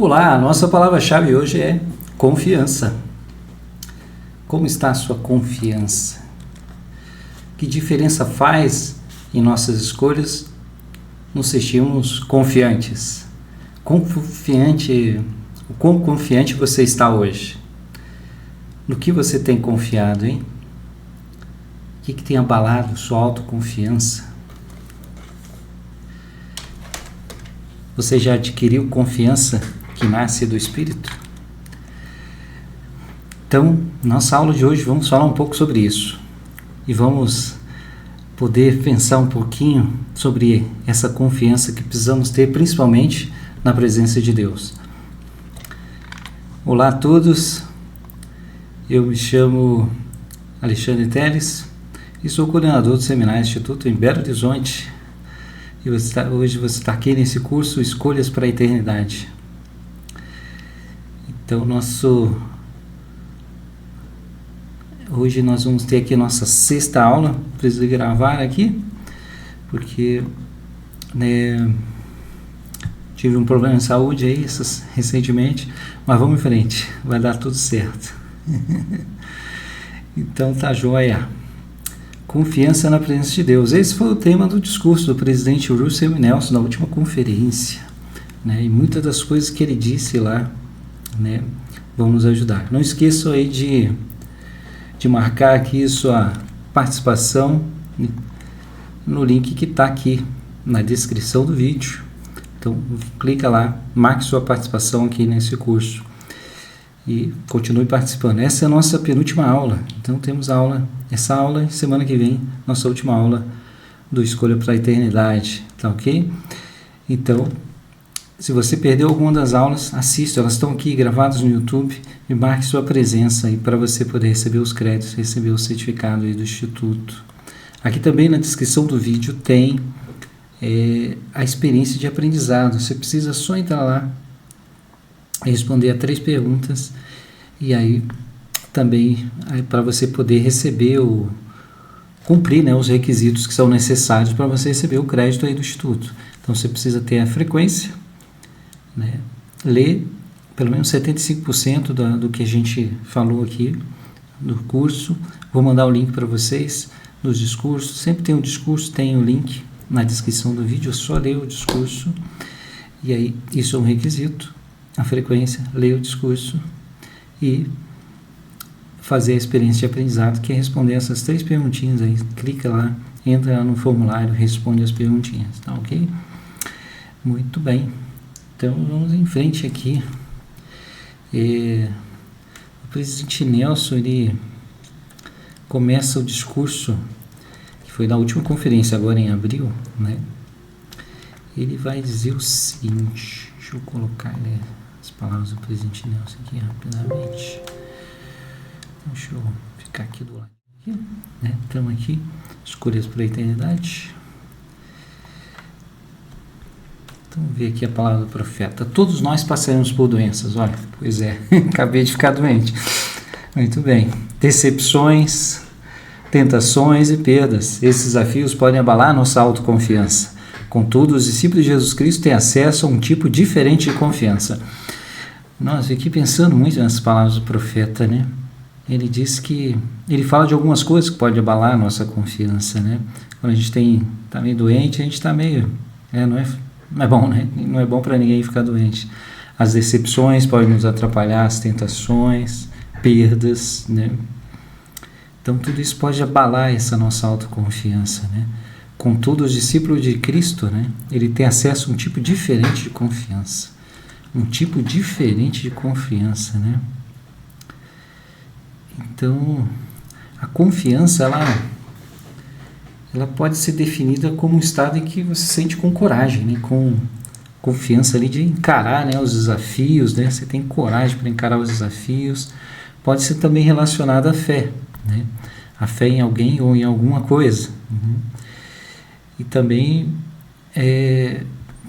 Olá, a nossa palavra-chave hoje é confiança. Como está a sua confiança? Que diferença faz em nossas escolhas nos sentirmos confiantes? Quão confiante você está hoje? No que você tem confiado, hein? O que tem abalado sua autoconfiança? Você já adquiriu confiança que nasce do Espírito? Então, nossa aula de hoje vamos falar um pouco sobre isso. E vamos poder pensar um pouquinho sobre essa confiança que precisamos ter, principalmente na presença de Deus. Olá a todos, eu me chamo Alexandre Teles e sou coordenador do Seminário Instituto em Belo Horizonte. E hoje você está aqui nesse curso Escolhas para a Eternidade. Então, hoje nós vamos ter aqui a nossa sexta aula. Preciso gravar aqui, porque tive um problema de saúde aí recentemente, mas vamos em frente, vai dar tudo certo. Então tá joia. Confiança na presença de Deus. Esse foi o tema do discurso do presidente Russell M. Nelson na última conferência, e muitas das coisas que ele disse lá, vão nos ajudar. Não esqueçam aí de marcar aqui sua participação no link que está aqui na descrição do vídeo. Então clica lá, marque sua participação aqui nesse curso e continue participando. Essa é a nossa penúltima aula, então temos essa aula e semana que vem, nossa última aula do Escolha para a Eternidade, tá ok? Então, se você perdeu alguma das aulas, assista, elas estão aqui gravadas no YouTube e marque sua presença aí para você poder receber os créditos, receber o certificado aí do Instituto. Aqui também na descrição do vídeo tem a experiência de aprendizado. Você precisa só entrar lá e responder a 3 perguntas e aí também para você poder receber cumprir os requisitos que são necessários para você receber o crédito aí do Instituto. Então você precisa ter a frequência, ler pelo menos 75% do que a gente falou aqui no curso. Vou mandar o link para vocês dos discursos. Sempre tem um discurso, tem o link na descrição do vídeo, é só ler o discurso. E aí, isso é um requisito, a frequência, ler o discurso e fazer a experiência de aprendizado, que é responder essas 3 perguntinhas aí. Clica lá, entra no formulário, responde as perguntinhas, tá ok? Muito bem. Então, vamos em frente aqui. O presidente Nelson, ele começa o discurso, que foi na última conferência, agora em abril, Ele vai dizer o seguinte, deixa eu colocar as palavras do presidente Nelson aqui rapidamente. Deixa eu ficar aqui do lado. Estamos aqui, Escolhas para a Eternidade. Então, vamos ver aqui a palavra do profeta. Todos nós passaremos por doenças. Olha, pois é, acabei de ficar doente. Muito bem. Decepções, tentações e perdas. Esses desafios podem abalar nossa autoconfiança. Contudo, os discípulos de Jesus Cristo têm acesso a um tipo diferente de confiança. Nossa, eu fiquei pensando muito nessas palavras do profeta, Ele diz que... Ele fala de algumas coisas que podem abalar a nossa confiança, Quando a gente está meio doente, a gente está meio... Não é bom, Não é bom para ninguém ficar doente. As decepções podem nos atrapalhar, as tentações, perdas, Então, tudo isso pode abalar essa nossa autoconfiança, Contudo, os discípulos de Cristo, ele tem acesso a um tipo diferente de confiança. Um tipo diferente de confiança, Então, a confiança, ela pode ser definida como um estado em que você se sente com coragem, com confiança ali de encarar os desafios, Você tem coragem para encarar os desafios. Pode ser também relacionado à fé, A fé em alguém ou em alguma coisa. E também,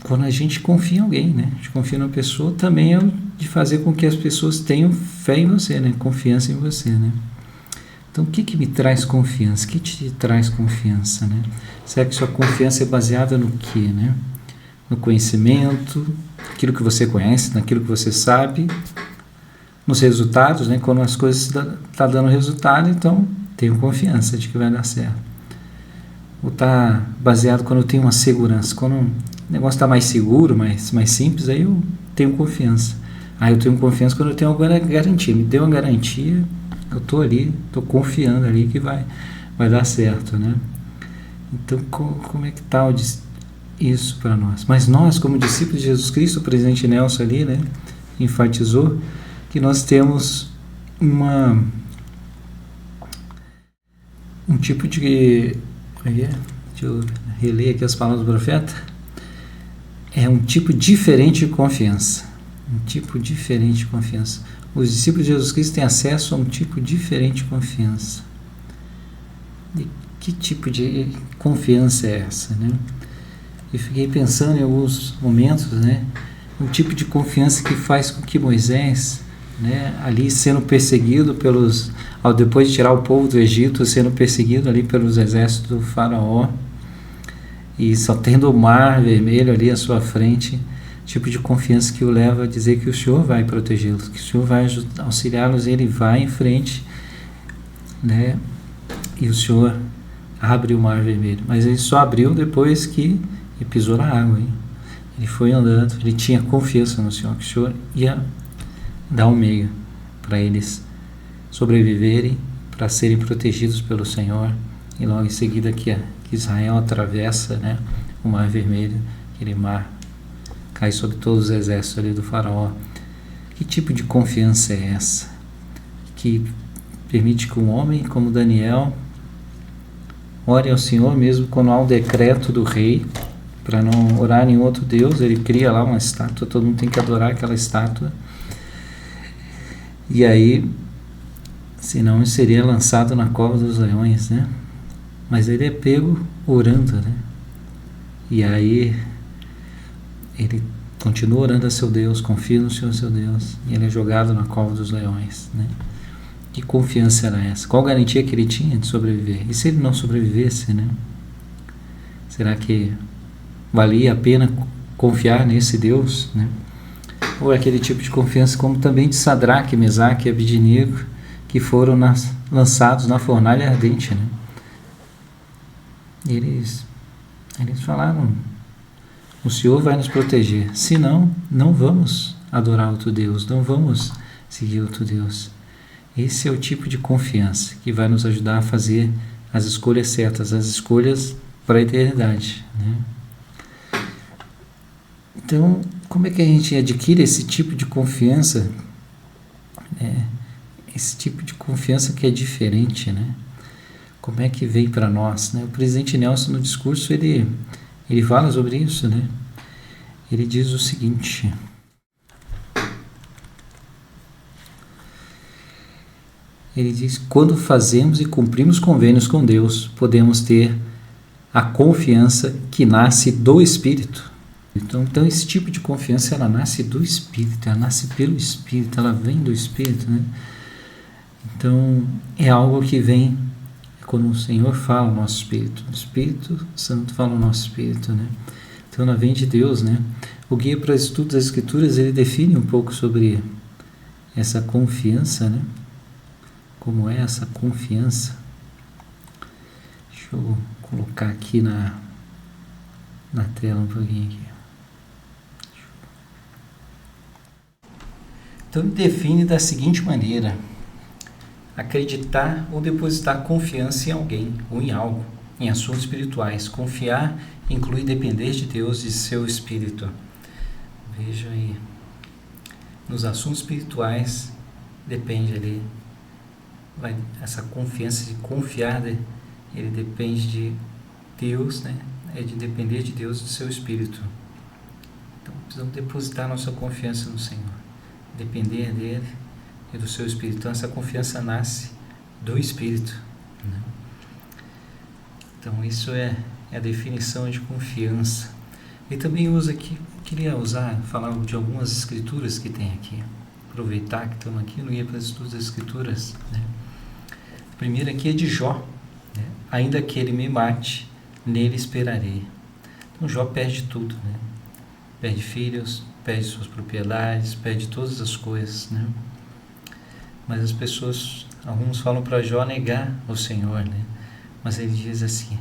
quando a gente confia em alguém, A gente confia numa pessoa, também é de fazer com que as pessoas tenham fé em você, Confiança em você, Então, o que me traz confiança? O que te traz confiança, Será que sua confiança é baseada no quê, No conhecimento, naquilo que você conhece, naquilo que você sabe, nos resultados, né? Quando as coisas estão dando resultado, então tenho confiança de que vai dar certo. Ou está baseado quando eu tenho uma segurança. Quando o negócio está mais seguro, mais simples, aí eu tenho confiança. Aí eu tenho confiança quando eu tenho alguma garantia. Me deu uma garantia, eu estou ali, estou confiando ali que vai dar certo, né? Então, como é que está isso para nós? Mas nós, como discípulos de Jesus Cristo, o presidente Nelson ali, né, enfatizou que nós temos um tipo de... Deixa eu reler aqui as palavras do profeta. É um tipo diferente de confiança. Um tipo diferente de confiança. Os discípulos de Jesus Cristo têm acesso a um tipo diferente de confiança. E que tipo de confiança é essa, né? Eu fiquei pensando em alguns momentos, né? Um tipo de confiança que faz com que Moisés, né, ali sendo perseguido depois de tirar o povo do Egito, sendo perseguido ali pelos exércitos do faraó, e só tendo o mar vermelho ali à sua frente, tipo de confiança que o leva a dizer que o Senhor vai protegê-los, que o Senhor vai auxiliá-los, ele vai em frente, né, e o Senhor abre o mar vermelho. Mas ele só abriu depois que ele pisou na água, hein? Ele foi andando, ele tinha confiança no Senhor, que o Senhor ia dar um meio para eles sobreviverem, para serem protegidos pelo Senhor. E logo em seguida que Israel atravessa, né, o mar vermelho, aquele mar cai sobre todos os exércitos ali do faraó. Que tipo de confiança é essa? Que permite que um homem como Daniel ore ao Senhor mesmo quando há um decreto do rei para não orar em outro Deus. Ele cria lá uma estátua, todo mundo tem que adorar aquela estátua. E aí, senão ele seria lançado na cova dos leões, né? Mas ele é pego orando, né? E aí ele continua orando a seu Deus, confia no Senhor seu Deus, e ele é jogado na cova dos leões, né? Que confiança era essa? Qual garantia que ele tinha de sobreviver? E se ele não sobrevivesse, né? Será que valia a pena confiar nesse Deus, né? Ou aquele tipo de confiança como também de Sadraque, Mesaque e Abednego, que foram lançados na fornalha ardente, né? Eles falaram: o Senhor vai nos proteger, senão não vamos adorar outro Deus, não vamos seguir outro Deus. Esse é o tipo de confiança que vai nos ajudar a fazer as escolhas certas, as escolhas para a eternidade, né? Então, como é que a gente adquire esse tipo de confiança, né? Esse tipo de confiança que é diferente, né? Como é que vem para nós, né? O presidente Nelson, no discurso, ele fala sobre isso, né? Ele diz o seguinte: ele diz: quando fazemos e cumprimos convênios com Deus, podemos ter a confiança que nasce do Espírito. Então esse tipo de confiança, ela nasce do Espírito, ela nasce pelo Espírito, ela vem do Espírito, né? Então é algo que vem quando o Senhor fala no nosso Espírito, o Espírito Santo fala no nosso Espírito, né? Então ela vem de Deus, né? O Guia para o Estudo das Escrituras, ele define um pouco sobre essa confiança, né? Como é essa confiança? Deixa eu colocar aqui na tela um pouquinho aqui. Então ele define da seguinte maneira: acreditar ou depositar confiança em alguém ou em algo, em assuntos espirituais. Confiar inclui depender de Deus e de seu Espírito. Veja aí, nos assuntos espirituais depende ali, essa confiança de confiar, ele depende de Deus, né? É de depender de Deus e do seu Espírito. Então precisamos depositar nossa confiança no Senhor, depender dele e do seu Espírito. Então essa confiança nasce do Espírito, né? Então isso é a definição de confiança. E também usa aqui, queria falar de algumas escrituras que tem aqui, aproveitar que estamos aqui no Guia para os Estudos das Escrituras, né? A primeira aqui é de Jó, né? Ainda que ele me mate, nele esperarei. Então Jó perde tudo, né? Perde filhos, perde suas propriedades, perde todas as coisas, né? Mas as pessoas, alguns falam para Jó negar o Senhor, né? Mas ele diz assim: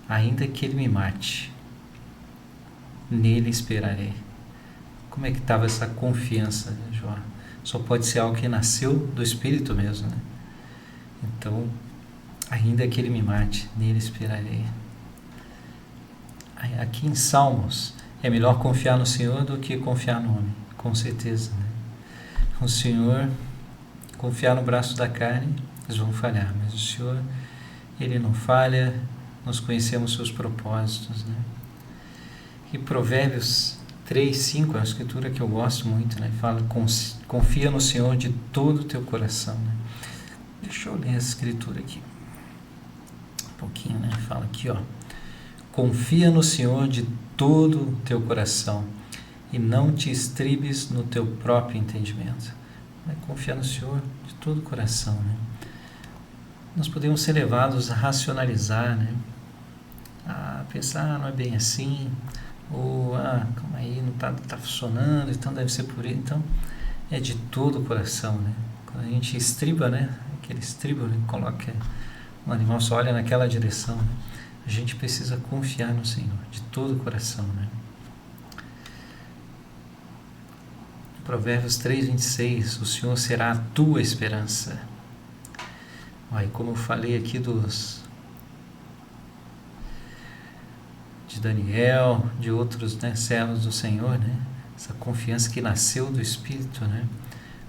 ainda que ele me mate, nele esperarei. Como é que estava essa confiança, né, Jó? Só pode ser algo que nasceu do Espírito mesmo, né? Então, ainda que ele me mate, nele esperarei. Aqui em Salmos, é melhor confiar no Senhor do que confiar no homem, com certeza, né? O Senhor, confiar no braço da carne, eles vão falhar, mas o Senhor, Ele não falha, nós conhecemos seus propósitos, né? E Provérbios 3:5 é uma escritura que eu gosto muito, né? Fala: confia no Senhor de todo o teu coração, né? Deixa eu ler essa escritura aqui um pouquinho, né? Fala aqui, ó: confia no Senhor de todo o teu coração e não te estribes no teu próprio entendimento. Confiar no Senhor de todo o coração, né? Nós podemos ser levados a racionalizar, né? A pensar, não é bem assim, ou calma aí, não está funcionando, então deve ser por ele. Então é de todo o coração, né? Quando a gente estriba, né? Aquele estribo, né? Coloca o animal, só olha naquela direção, né? A gente precisa confiar no Senhor de todo o coração, né? Provérbios 3:26, o Senhor será a tua esperança. Aí, como eu falei aqui de Daniel, de outros, né, servos do Senhor, né? Essa confiança que nasceu do Espírito, né?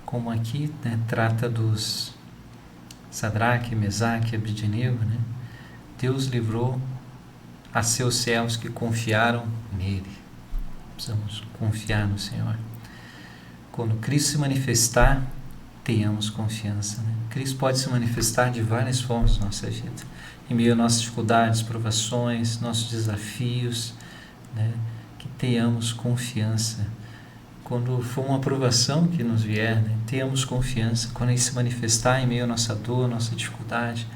Como aqui, né, trata dos Sadraque, Mesaque e Abednego, né? Deus livrou a seus servos que confiaram nele. Precisamos confiar no Senhor. Quando Cristo se manifestar, tenhamos confiança, né? Cristo pode se manifestar de várias formas na nossa vida, em meio a nossas dificuldades, provações, nossos desafios, né? Que tenhamos confiança. Quando for uma provação que nos vier, né? Tenhamos confiança. Quando Ele se manifestar em meio à nossa dor, nossa dificuldade,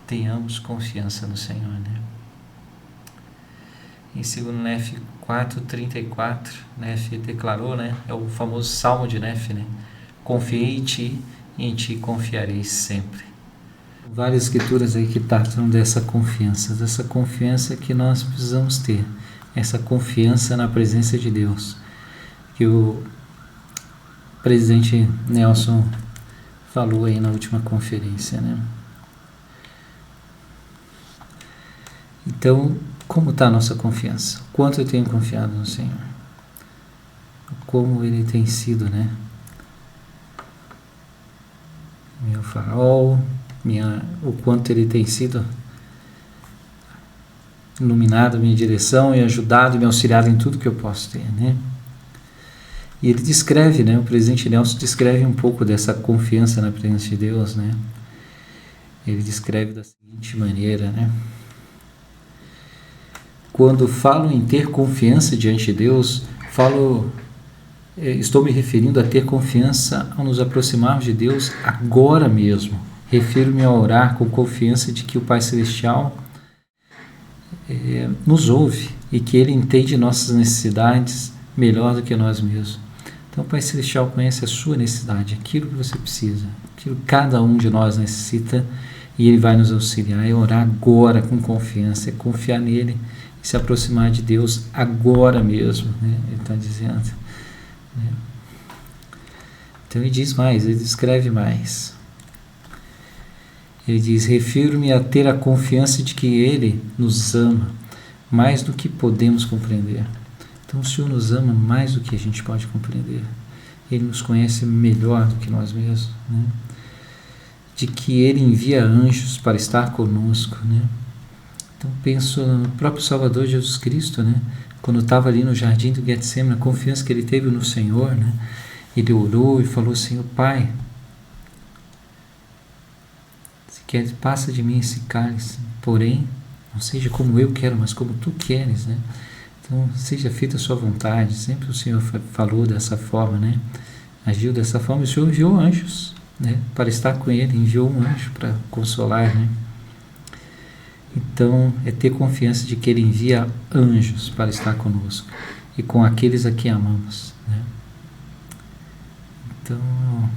tenhamos confiança no Senhor, né? Em 2 Nef 4:34, Nef declarou, né? É o famoso Salmo de Nef, né? Confiei em ti e em ti confiarei sempre. Várias escrituras aí que tratam dessa confiança que nós precisamos ter, essa confiança na presença de Deus, que o presidente Nelson falou aí na última conferência, né? Então, como está a nossa confiança? Quanto eu tenho confiado no Senhor? Como Ele tem sido, né? Meu farol, o quanto Ele tem sido iluminado a minha direção e ajudado e me auxiliado em tudo que eu posso ter, né? E ele descreve, né? O presidente Nelson descreve um pouco dessa confiança na presença de Deus, né? Ele descreve da seguinte maneira, né? Quando falo em ter confiança diante de Deus, estou me referindo a ter confiança ao nos aproximarmos de Deus agora mesmo. Refiro-me a orar com confiança de que o Pai Celestial nos ouve e que Ele entende nossas necessidades melhor do que nós mesmos. Então o Pai Celestial conhece a sua necessidade, aquilo que você precisa, aquilo que cada um de nós necessita, e Ele vai nos auxiliar. É orar agora com confiança, é confiar nele, se aproximar de Deus agora mesmo, né? Ele está dizendo, né? Então ele diz mais, ele descreve mais. Ele diz: refiro-me a ter a confiança de que Ele nos ama mais do que podemos compreender. Então o Senhor nos ama mais do que a gente pode compreender. Ele nos conhece melhor do que nós mesmos, né? De que Ele envia anjos para estar conosco, né? Então penso no próprio Salvador Jesus Cristo, né? Quando estava ali no jardim do Getsemane, a confiança que ele teve no Senhor, né? Ele orou e falou: Senhor, Pai, se queres, passa de mim esse cálice, porém, não seja como eu quero, mas como tu queres, né? Então, seja feita a sua vontade. Sempre o Senhor falou dessa forma, né? Agiu dessa forma. O Senhor enviou anjos, né? Para estar com ele, enviou um anjo para consolar, né? Então, é ter confiança de que Ele envia anjos para estar conosco e com aqueles a quem amamos, né? Então,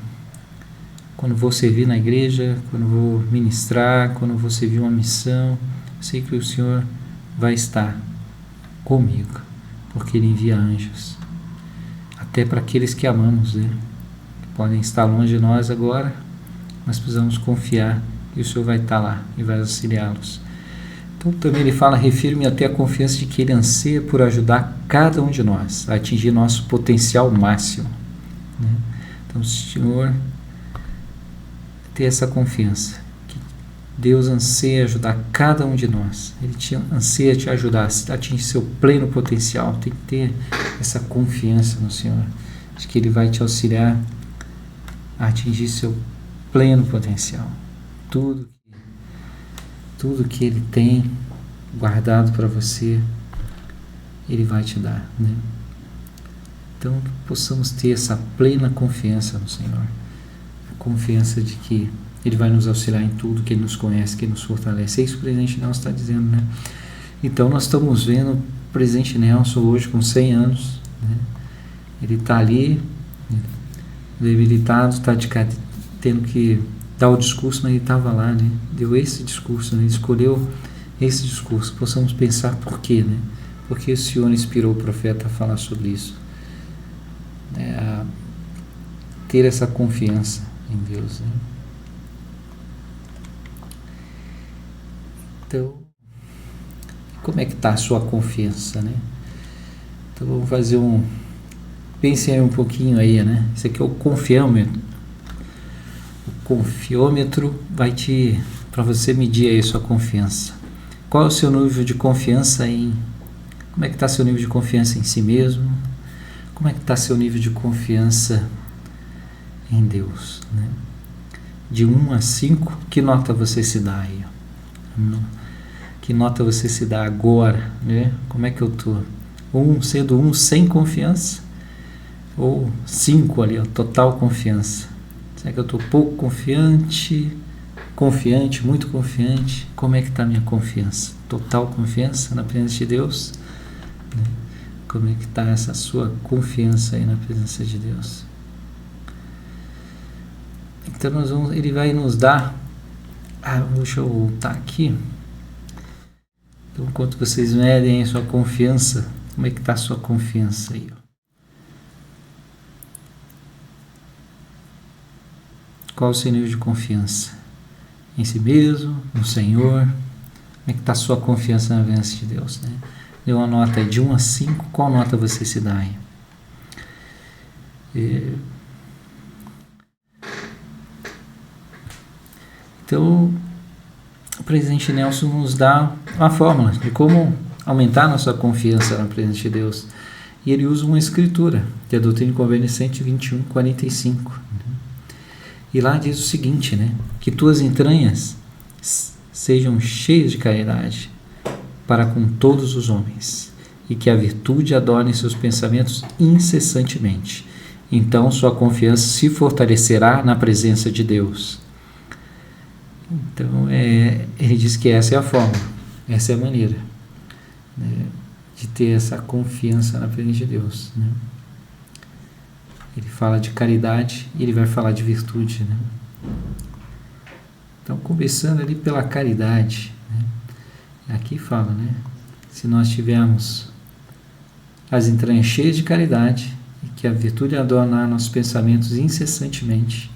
quando vou servir na igreja, quando vou ministrar, quando vou servir uma missão, sei que o Senhor vai estar comigo, porque Ele envia anjos, até para aqueles que amamos, né? Podem estar longe de nós agora, mas precisamos confiar que o Senhor vai estar lá e vai auxiliá-los. Então também ele fala, refiro-me até a confiança de que Ele anseia por ajudar cada um de nós a atingir nosso potencial máximo, né? Então o Senhor ter essa confiança, que Deus anseia ajudar cada um de nós, Ele anseia te ajudar a atingir seu pleno potencial. Tem que ter essa confiança no Senhor, de que Ele vai te auxiliar a atingir seu pleno potencial. Tudo que Ele tem guardado para você, Ele vai te dar, né? Então, possamos ter essa plena confiança no Senhor. A confiança de que Ele vai nos auxiliar em tudo, que Ele nos conhece, que Ele nos fortalece. É isso que o presidente Nelson está dizendo, né? Então, nós estamos vendo o presidente Nelson hoje com 100 anos, né? Ele está ali, debilitado, está tendo que dar o discurso, mas ele estava lá, né? Deu esse discurso, né? Ele escolheu esse discurso. Possamos pensar por quê, né? Porque o Senhor inspirou o profeta a falar sobre isso, né? A ter essa confiança em Deus, né? Então, como é que está a sua confiança, né? Então vamos fazer pensem aí um pouquinho aí, né? Esse aqui é o confiômetro. O confiômetro vai para você medir aí a sua confiança. Qual é o seu nível de confiança como é que está seu nível de confiança em si mesmo? Como é que está seu nível de confiança em Deus, né? De 1 a 5, que nota você se dá aí? Que nota você se dá agora, né? Como é que eu estou? Sendo 1 sem confiança? Ou 5 ali, ó, total confiança? Será que eu estou pouco confiante, muito confiante? Como é que está a minha confiança? Total confiança na presença de Deus? Né? Como é que está essa sua confiança aí na presença de Deus? Então ele vai nos dar... deixa eu voltar aqui. Então, enquanto vocês medem a sua confiança, como é que está a sua confiança aí, ó? Qual o seu nível de confiança? Em si mesmo, no Senhor? Como é que está a sua confiança na presença de Deus, né? Deu uma nota aí de 1 a 5, qual nota você se dá aí? Então, o presidente Nelson nos dá uma fórmula de como aumentar nossa confiança na presença de Deus. E ele usa uma escritura, que é a Doutrina e Convênio 121, 45. E lá diz o seguinte, né? Que tuas entranhas sejam cheias de caridade para com todos os homens, e que a virtude adorne seus pensamentos incessantemente. Então sua confiança se fortalecerá na presença de Deus. Então, ele diz que essa é a forma, essa é a maneira, né, de ter essa confiança na presença de Deus, né? Ele fala de caridade e ele vai falar de virtude, né? Então, começando ali pela caridade, né? Aqui fala, né? Se nós tivermos as entranhas cheias de caridade e que a virtude adornar nossos pensamentos incessantemente,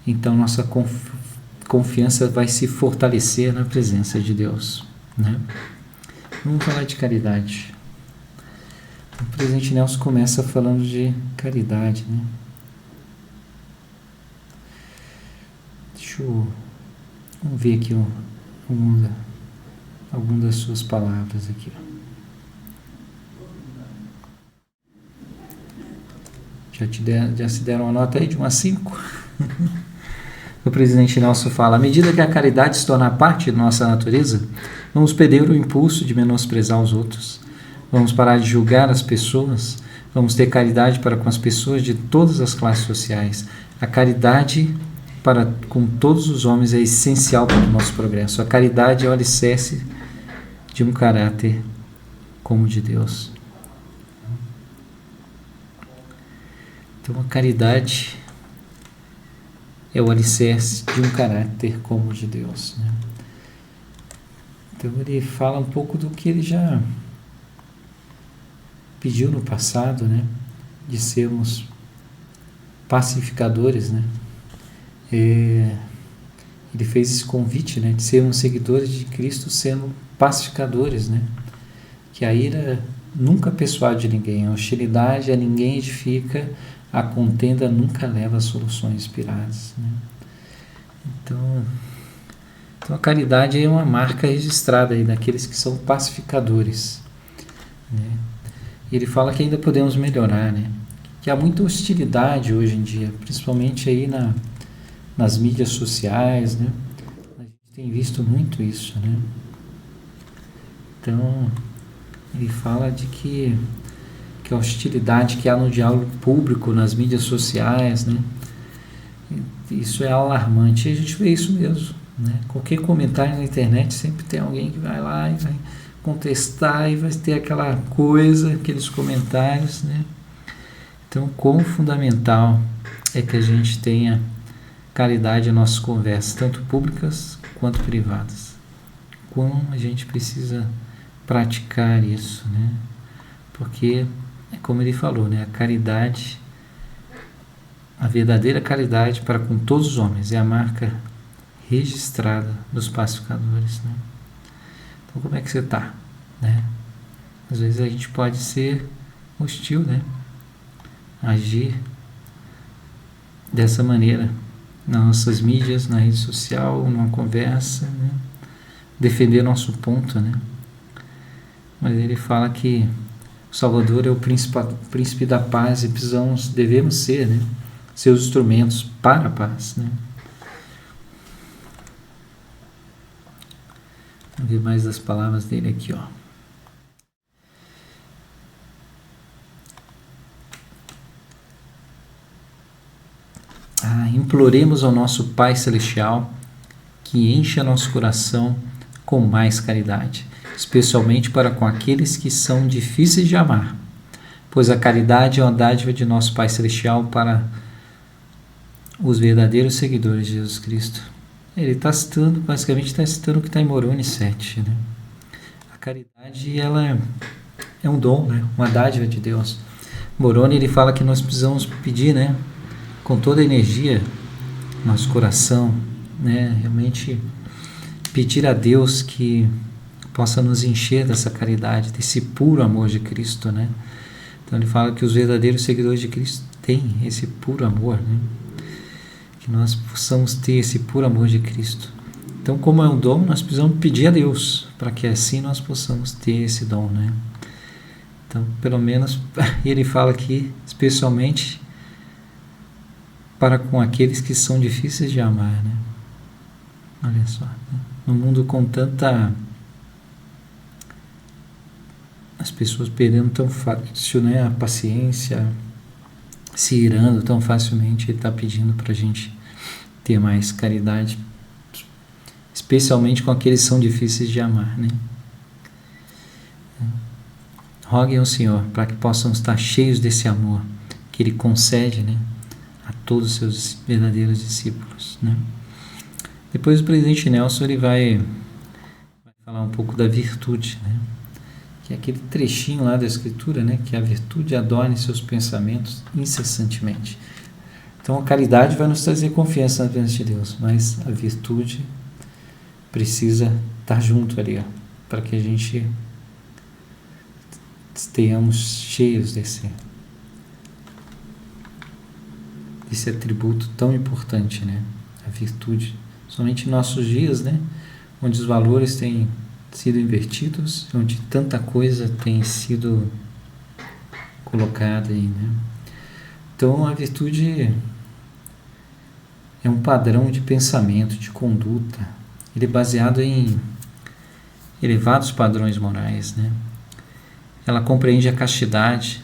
então nossa confiança vai se fortalecer na presença de Deus, né? Vamos falar de caridade. O presidente Nelson começa falando de caridade, né? Vamos ver aqui algumas das suas palavras aqui. Já se deram uma nota aí de 1 a 5? O presidente Nelson fala: à medida que a caridade se tornar parte de nossa natureza, vamos perder o impulso de menosprezar os outros. Vamos parar de julgar as pessoas. Vamos ter caridade para com as pessoas de todas as classes sociais. A caridade para com todos os homens é essencial para o nosso progresso. A caridade é o alicerce de um caráter como o de Deus. Então, a caridade é o alicerce de um caráter como o de Deus, né? Então ele fala um pouco do que ele já pediu no passado, né? De sermos pacificadores, né? Ele fez esse convite, né? De sermos seguidores de Cristo sendo pacificadores, né? Que a ira nunca persuade ninguém, a hostilidade a ninguém edifica, a contenda nunca leva a soluções inspiradas, né? Então a caridade é uma marca registrada aí daqueles que são pacificadores, né? Ele fala que ainda podemos melhorar, né? Que há muita hostilidade hoje em dia, principalmente aí nas mídias sociais, né? A gente tem visto muito isso, né? Então ele fala de que a hostilidade que há no diálogo público, nas mídias sociais, né? Isso é alarmante. E a gente vê isso mesmo, né? Qualquer comentário na internet sempre tem alguém que vai lá e vai contestar e vai ter aquela coisa, aqueles comentários, né? Então, quão fundamental é que a gente tenha caridade em nossas conversas, tanto públicas quanto privadas. Quão a gente precisa praticar isso, né? Porque, é como ele falou, né? A caridade, a verdadeira caridade para com todos os homens é a marca registrada dos pacificadores, né? Então, como é que você está, né? Às vezes a gente pode ser hostil, né? Agir dessa maneira nas nossas mídias, na rede social, numa conversa, né? Defender nosso ponto, né? Mas ele fala que o Salvador é o príncipe da paz e devemos ser, né? Seus instrumentos para a paz, né? Vamos ver mais das palavras dele aqui, ó. Imploremos ao nosso Pai Celestial que encha nosso coração com mais caridade, especialmente para com aqueles que são difíceis de amar, pois a caridade é uma dádiva de nosso Pai Celestial para os verdadeiros seguidores de Jesus Cristo. Ele está citando, basicamente está citando o que está em Moroni 7, né? A caridade, ela é um dom, né? Uma dádiva de Deus. Moroni, ele fala que nós precisamos pedir, né? Com toda a energia, nosso coração, né? Realmente pedir a Deus que possa nos encher dessa caridade, desse puro amor de Cristo, né? Então ele fala que os verdadeiros seguidores de Cristo têm esse puro amor, né? Que nós possamos ter esse puro amor de Cristo. Então, como é um dom, nós precisamos pedir a Deus para que assim nós possamos ter esse dom, né? Então, pelo menos, ele fala aqui, especialmente para com aqueles que são difíceis de amar, né? Olha só, né? No mundo com tanta... as pessoas perdendo tão fácil, né? A paciência, se irando tão facilmente, ele está pedindo para a gente ter mais caridade, especialmente com aqueles que são difíceis de amar, né? Roguem ao Senhor para que possam estar cheios desse amor que Ele concede, né, a todos os seus verdadeiros discípulos, né? Depois o presidente Nelson ele vai falar um pouco da virtude, né? Que é aquele trechinho lá da escritura, né? Que a virtude adorne seus pensamentos incessantemente. Então a caridade vai nos trazer confiança na presença de Deus, mas a virtude precisa estar junto ali, ó, para que a gente estejamos cheios desse atributo tão importante, né? A virtude. Somente em nossos dias, né? Onde os valores têm sido invertidos, onde tanta coisa tem sido colocada aí, né? Então a virtude é um padrão de pensamento, de conduta. Ele é baseado em elevados padrões morais, né? Ela compreende a castidade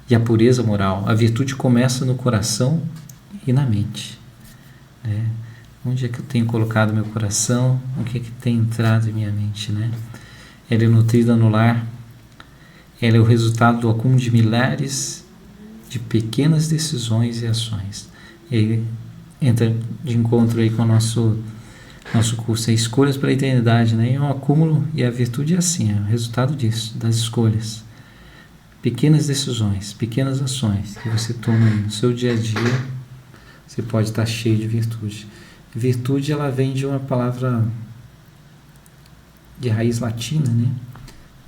e a pureza moral. A virtude começa no coração e na mente, né? Onde é que eu tenho colocado meu coração? O que é que tem entrado em minha mente, né? Ela é nutrida no lar. Ela é o resultado do acúmulo de milhares de pequenas decisões e ações. E entra de encontro aí com o nosso curso, é Escolhas para a Eternidade, né? E o acúmulo e a virtude é assim, é o resultado disso, das escolhas. Pequenas decisões, pequenas ações que você toma no seu dia a dia, você pode estar cheio de virtude. Virtude, ela vem de uma palavra de raiz latina, né?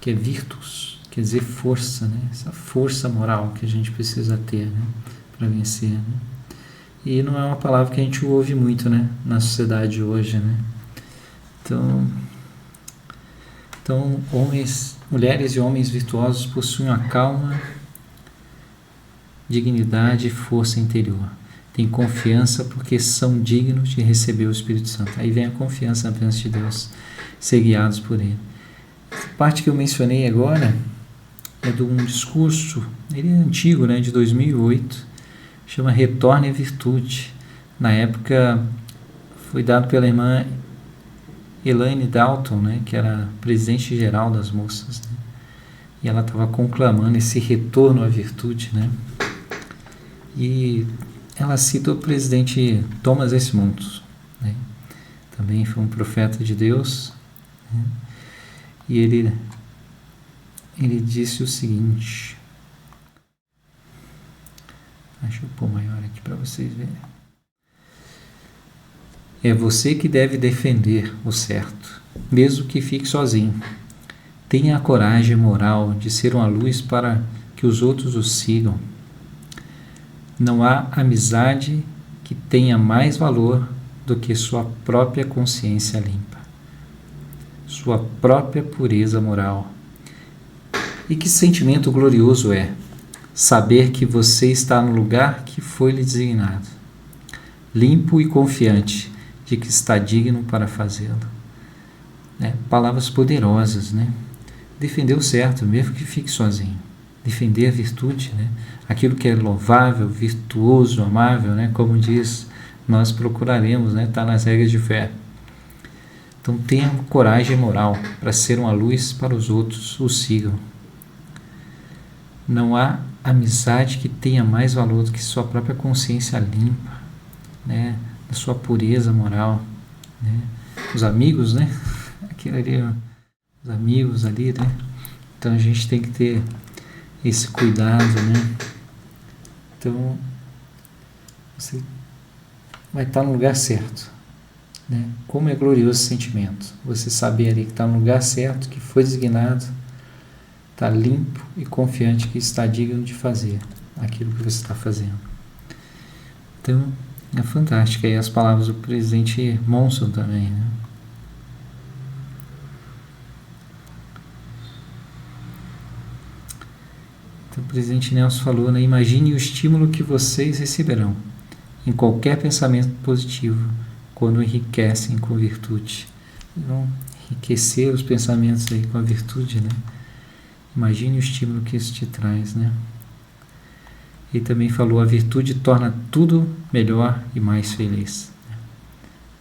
Que é virtus, quer dizer força, né? Essa força moral que a gente precisa ter, né? Para vencer, né? E não é uma palavra que a gente ouve muito, né? Na sociedade hoje, né? Então mulheres e homens virtuosos possuem uma calma, dignidade e força interior. Têm confiança porque são dignos de receber o Espírito Santo. Aí vem a confiança na presença de Deus, ser guiados por Ele. Essa parte que eu mencionei agora é de um discurso, ele é antigo, né, de 2008, chama Retorne à Virtude. Na época foi dado pela irmã Elaine Dalton, né, que era presidente geral das moças, né, e ela estava conclamando esse retorno à virtude, né, e ela cita o presidente Thomas S. Monson, né, também foi um profeta de Deus, né, e ele disse o seguinte, deixa eu pôr maior aqui para vocês verem. É você que deve defender o certo, mesmo que fique sozinho. Tenha a coragem moral de ser uma luz para que os outros o sigam. Não há amizade que tenha mais valor do que sua própria consciência limpa, sua própria pureza moral. E que sentimento glorioso é saber que você está no lugar que foi lhe designado, limpo e confiante de que está digno para fazê-lo. Palavras poderosas, né? Defender o certo, mesmo que fique sozinho. Defender a virtude, né? Aquilo que é louvável, virtuoso, amável, né? Como diz, nós procuraremos, né? Tá nas regras de fé. Então tenha coragem moral para ser uma luz para os outros o sigam. Não há amizade que tenha mais valor do que sua própria consciência limpa, né? Da sua pureza moral, né? Os amigos, né? Aquilo ali, os amigos ali, né? Então a gente tem que ter esse cuidado, né? Então você vai estar no lugar certo, né? Como é glorioso esse sentimento, você saber ali que está no lugar certo, que foi designado, está limpo e confiante que está digno de fazer aquilo que você está fazendo. Então é fantástico. E as palavras do presidente Monson também, né? Então, o presidente Nelson falou, né? Imagine o estímulo que vocês receberão em qualquer pensamento positivo quando enriquecem com virtude. Vão enriquecer os pensamentos aí com a virtude, né? Imagine o estímulo que isso te traz, né? Ele também falou, a virtude torna tudo melhor e mais feliz.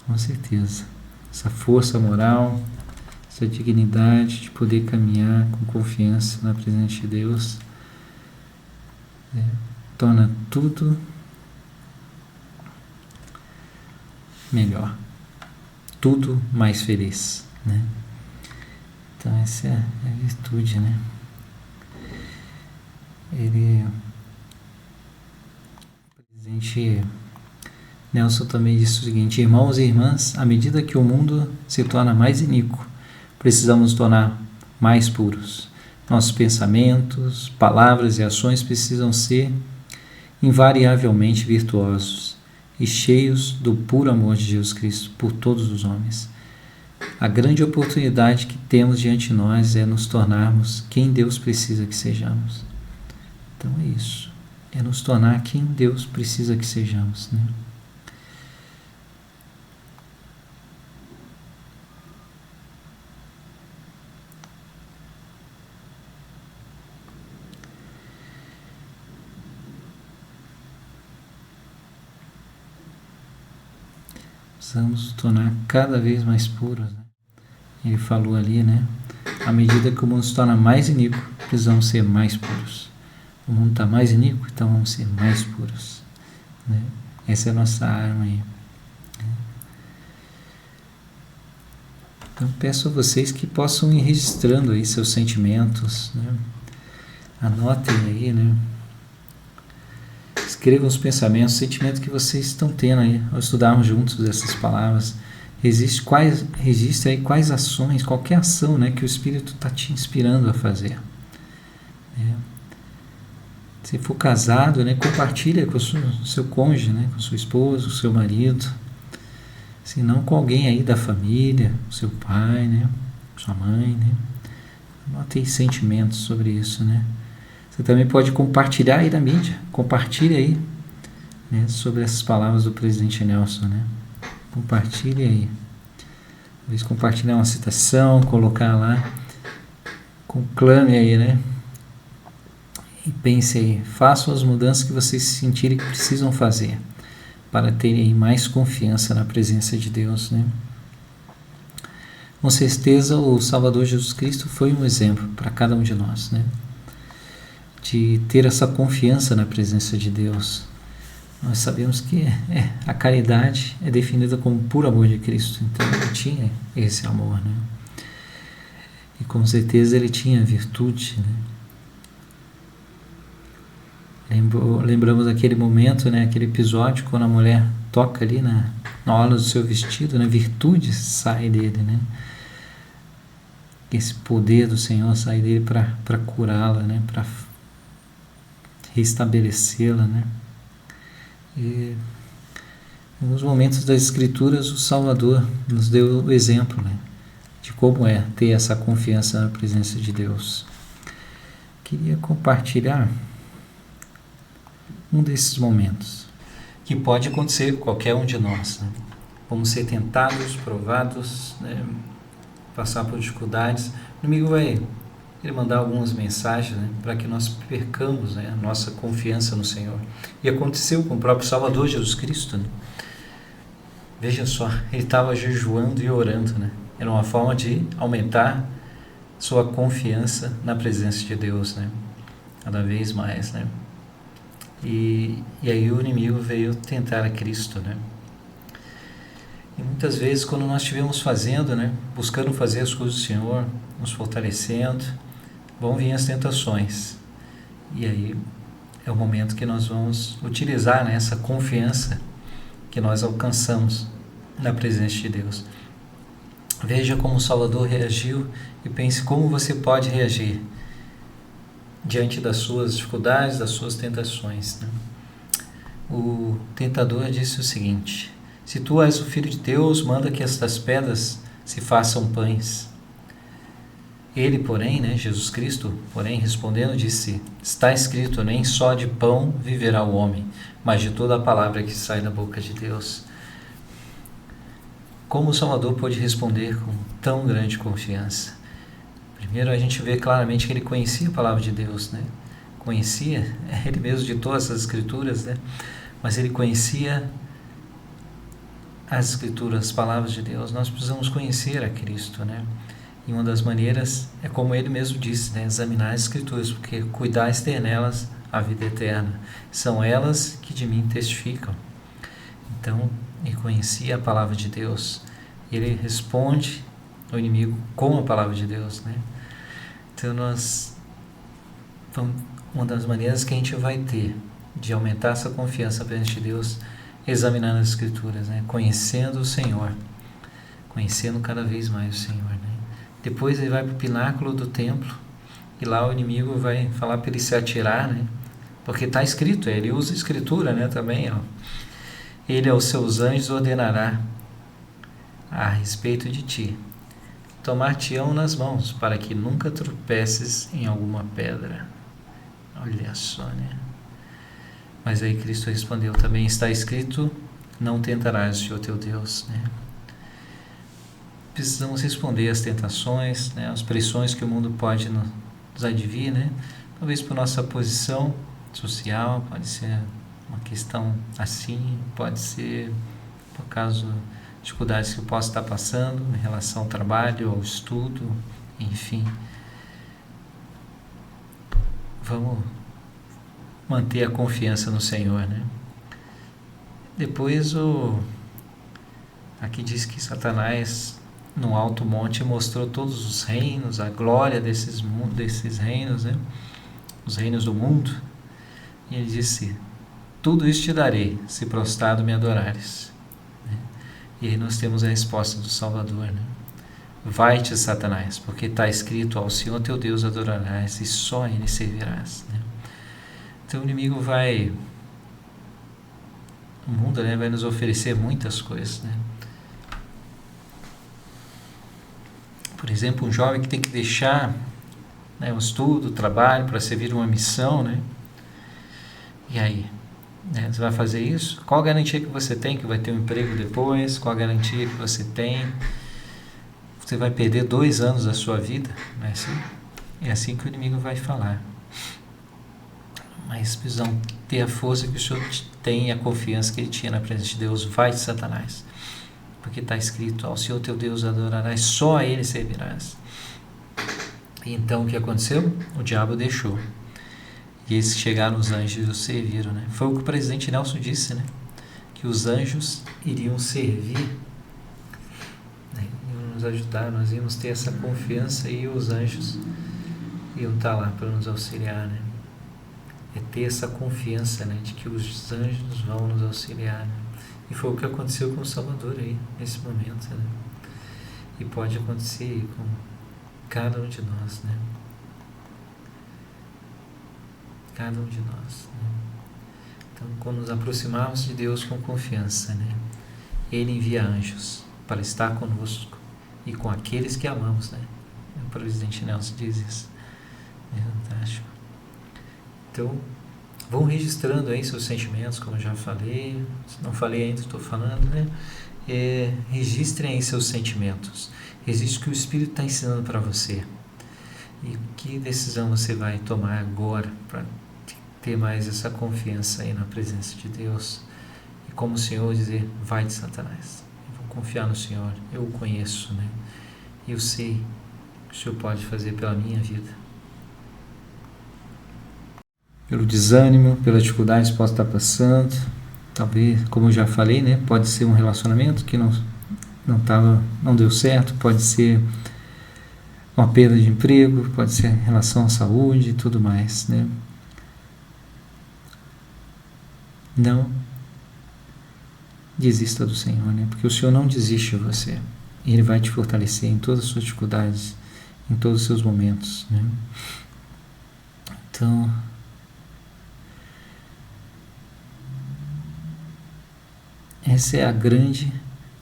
Com certeza. Essa força moral, essa dignidade de poder caminhar com confiança na presença de Deus, torna tudo melhor, tudo mais feliz, né? Então essa é a virtude, né? O presidente Nelson também disse o seguinte, irmãos e irmãs, à medida que o mundo se torna mais iníquo, precisamos tornar mais puros. Nossos pensamentos, palavras e ações precisam ser invariavelmente virtuosos e cheios do puro amor de Jesus Cristo por todos os homens. A grande oportunidade que temos diante de nós é nos tornarmos quem Deus precisa que sejamos. Então é isso, é nos tornar quem Deus precisa que sejamos, né? Precisamos nos tornar cada vez mais puros, né? Ele falou ali, né? À medida que o mundo se torna mais iníquo, precisamos ser mais puros. O mundo está mais iníquo, então vamos ser mais puros, né? Essa é a nossa arma aí. Então peço a vocês que possam ir registrando aí seus sentimentos, né? Anotem aí, né? Escrevam os pensamentos, os sentimentos que vocês estão tendo aí ao estudarmos juntos essas palavras. Registre aí quais ações, qualquer ação, né, que o Espírito está te inspirando a fazer. Se for casado, né, compartilha com o seu cônjuge, né, com sua esposa, o seu marido. Se não, com alguém aí da família, seu pai, né, sua mãe, né. Anote aí sentimentos sobre isso, né. Você também pode compartilhar aí na mídia. Compartilhe aí, né, sobre essas palavras do presidente Nelson, né. Compartilhe aí. Talvez compartilhar uma citação, colocar lá. Conclame aí, né. E pense aí, façam as mudanças que vocês sentirem que precisam fazer para terem mais confiança na presença de Deus, né? Com certeza o Salvador Jesus Cristo foi um exemplo para cada um de nós, né? De ter essa confiança na presença de Deus. Nós sabemos que a caridade é definida como puro amor de Cristo, então ele tinha esse amor, né? E com certeza ele tinha virtude, né? Lembramos daquele momento, né, aquele episódio, quando a mulher toca ali na orla do seu vestido, né, virtude sai dele, né? Esse poder do Senhor sai dele para curá-la, né, para restabelecê-la, né? E nos momentos das Escrituras o Salvador nos deu o exemplo, né, de como é ter essa confiança na presença de Deus. Queria compartilhar um desses momentos, que pode acontecer com qualquer um de nós, né? Vamos ser tentados, provados, né? Passar por dificuldades. O inimigo vai mandar algumas mensagens, né? Para que nós percamos, né, a nossa confiança no Senhor. E aconteceu com o próprio Salvador Jesus Cristo, né? Veja só, ele estava jejuando e orando, né? Era uma forma de aumentar sua confiança na presença de Deus, né? Cada vez mais, né? E aí o inimigo veio tentar a Cristo, né? E muitas vezes quando nós estivermos fazendo, né, buscando fazer as coisas do Senhor, nos fortalecendo, vão vir as tentações. E aí é o momento que nós vamos utilizar, né, essa confiança que nós alcançamos na presença de Deus. Veja como o Salvador reagiu e pense como você pode reagir diante das suas dificuldades, das suas tentações, né? O tentador disse o seguinte: se tu és o Filho de Deus, manda que estas pedras se façam pães. Ele, porém, né, Jesus Cristo, porém, respondendo, disse: está escrito, nem só de pão viverá o homem, mas de toda a palavra que sai da boca de Deus. Como o Salvador pôde responder com tão grande confiança? Primeiro, a gente vê claramente que ele conhecia a palavra de Deus, né? Conhecia, ele mesmo ditou essas escrituras, né? Mas ele conhecia as escrituras, as palavras de Deus. Nós precisamos conhecer a Cristo, né? E uma das maneiras é como ele mesmo disse, né? Examinar as escrituras, porque cuidais ter nelas a vida eterna. São elas que de mim testificam. Então, ele conhecia a palavra de Deus. Ele responde ao inimigo com a palavra de Deus, né? Então uma das maneiras que a gente vai ter de aumentar essa confiança perante de Deus, examinando as escrituras, né? Conhecendo o Senhor, conhecendo cada vez mais o Senhor, né? Depois ele vai para o pináculo do templo e lá o inimigo vai falar para ele se atirar, né? Porque está escrito, ele usa a escritura, né, também, ó. Ele aos seus anjos ordenará a respeito de ti, tomar-te-ão nas mãos, para que nunca tropeces em alguma pedra. Olha só, né? Mas aí Cristo respondeu também, está escrito, não tentarás o Senhor teu Deus, né? Precisamos responder às tentações, né, às pressões que o mundo pode nos advir, né? Talvez por nossa posição social, pode ser uma questão assim, pode ser por causa de dificuldades que eu posso estar passando em relação ao trabalho, ao estudo, enfim. Vamos manter a confiança no Senhor, né? Depois aqui diz que Satanás no alto monte mostrou todos os reinos, a glória desses reinos, né? Os reinos do mundo. E ele disse: tudo isso te darei, se prostrado me adorares. E aí nós temos a resposta do Salvador, né? Vai-te, Satanás, porque está escrito: ao Senhor teu Deus adorarás e só a Ele servirás, né? Então o inimigo o mundo, né, vai nos oferecer muitas coisas, né? Por exemplo, um jovem que tem que deixar, né, o estudo, o trabalho para servir uma missão, né? E aí, né, você vai fazer isso? Qual a garantia que você tem que vai ter um emprego depois? Qual a garantia que você tem? Você vai perder 2 anos da sua vida? Não é assim? É assim que o inimigo vai falar. Mas precisam ter a força que o Senhor tem e a confiança que Ele tinha na presença de Deus. Vai de Satanás, porque está escrito: ao Senhor teu Deus adorarás, só a Ele servirás. E então o que aconteceu? O diabo deixou. E eis que chegaram os anjos e o serviram, né? Foi o que o presidente Nelson disse, né? Que os anjos iriam servir, né? Iam nos ajudar, nós íamos ter essa confiança e os anjos iam estar lá para nos auxiliar, né? É ter essa confiança, né, de que os anjos vão nos auxiliar, né? E foi o que aconteceu com o Salvador aí, nesse momento, né? E pode acontecer com cada um de nós, né? Cada um de nós, né? Então, quando nos aproximarmos de Deus com confiança, né, Ele envia anjos para estar conosco e com aqueles que amamos, né? O presidente Nelson diz isso. É fantástico. Então, vão registrando aí seus sentimentos, como eu já falei. Se não falei ainda, estou falando, né? Registrem aí seus sentimentos. Registre o que o Espírito está ensinando para você. E que decisão você vai tomar agora para ter mais essa confiança aí na presença de Deus. E como o Senhor dizer: vai de Satanás. Eu vou confiar no Senhor. Eu o conheço, né? E eu sei o que o Senhor pode fazer pela minha vida. Pelo desânimo, pela dificuldade que possa estar passando, talvez, como eu já falei, né, pode ser um relacionamento que não deu certo, pode ser uma perda de emprego, pode ser em relação à saúde e tudo mais, né? Não desista do Senhor, né? Porque o Senhor não desiste de você. Ele vai te fortalecer em todas as suas dificuldades, em todos os seus momentos, né? Então, essa é a grande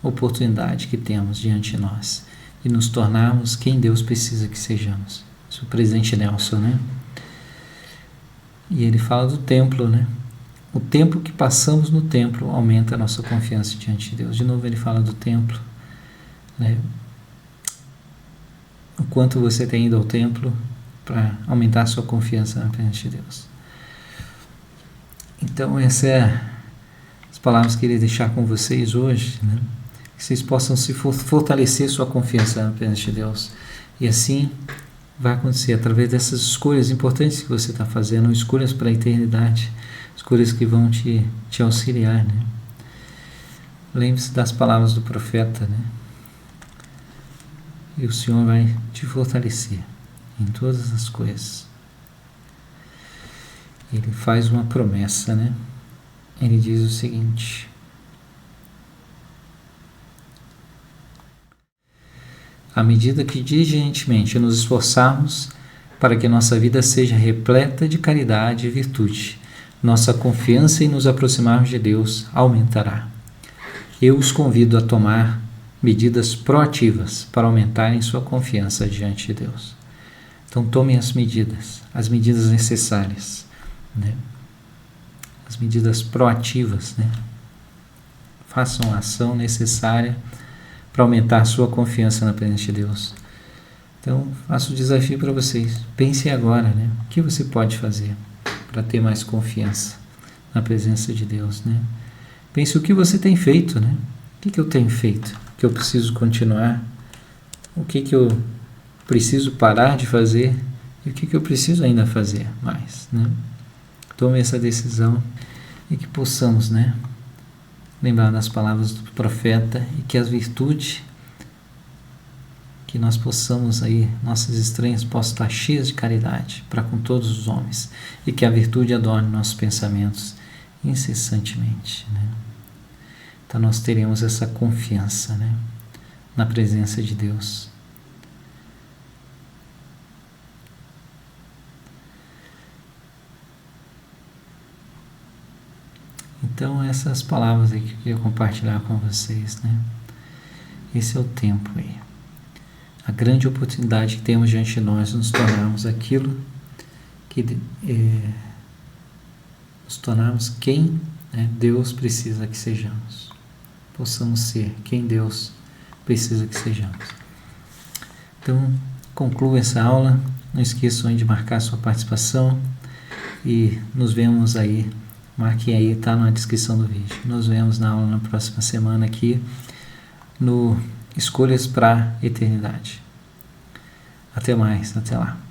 oportunidade que temos diante de nós, de nos tornarmos quem Deus precisa que sejamos. Isso é o presidente Nelson, né? E ele fala do templo, né? O tempo que passamos no templo aumenta a nossa confiança diante de Deus. De novo ele fala do templo, né? O quanto você tem ido ao templo para aumentar a sua confiança na presença de Deus. Então essa é as palavras que eu queria deixar com vocês hoje, né? Que vocês possam se fortalecer sua confiança na presença de Deus. E assim vai acontecer através dessas escolhas importantes que você está fazendo, escolhas para a eternidade, escolhas que vão te auxiliar, né? Lembre-se das palavras do profeta, né? E o Senhor vai te fortalecer em todas as coisas. Ele faz uma promessa, né? Ele diz o seguinte: à medida que diligentemente nos esforçarmos para que nossa vida seja repleta de caridade e virtude, nossa confiança em nos aproximarmos de Deus aumentará. Eu os convido a tomar medidas proativas para aumentarem sua confiança diante de Deus. Então tomem as medidas necessárias, né? As medidas proativas, né? Façam a ação necessária para aumentar a sua confiança na presença de Deus. Então, faço o desafio para vocês. Pensem agora, né? O que você pode fazer para ter mais confiança na presença de Deus, né? Pense o que você tem feito, né? O que eu tenho feito? O que eu preciso continuar? O que eu preciso parar de fazer? E o que eu preciso ainda fazer mais, né? Tome essa decisão e que possamos, né, lembrar das palavras do profeta e que as virtudes que nós possamos aí, nossas estranhas possam estar cheias de caridade para com todos os homens e que a virtude adorne nossos pensamentos incessantemente, né? Então nós teremos essa confiança, né, na presença de Deus. Então essas palavras aí que eu queria compartilhar com vocês, né? Esse é o tempo aí. A grande oportunidade que temos diante de nós de nos tornarmos aquilo que nos tornarmos quem, né, Deus precisa que sejamos. Possamos ser quem Deus precisa que sejamos. Então, concluo essa aula. Não esqueçam de marcar sua participação e nos vemos aí. Marquem aí, está na descrição do vídeo. Nos vemos na aula na próxima semana aqui no Escolhas para a Eternidade. Até mais, até lá.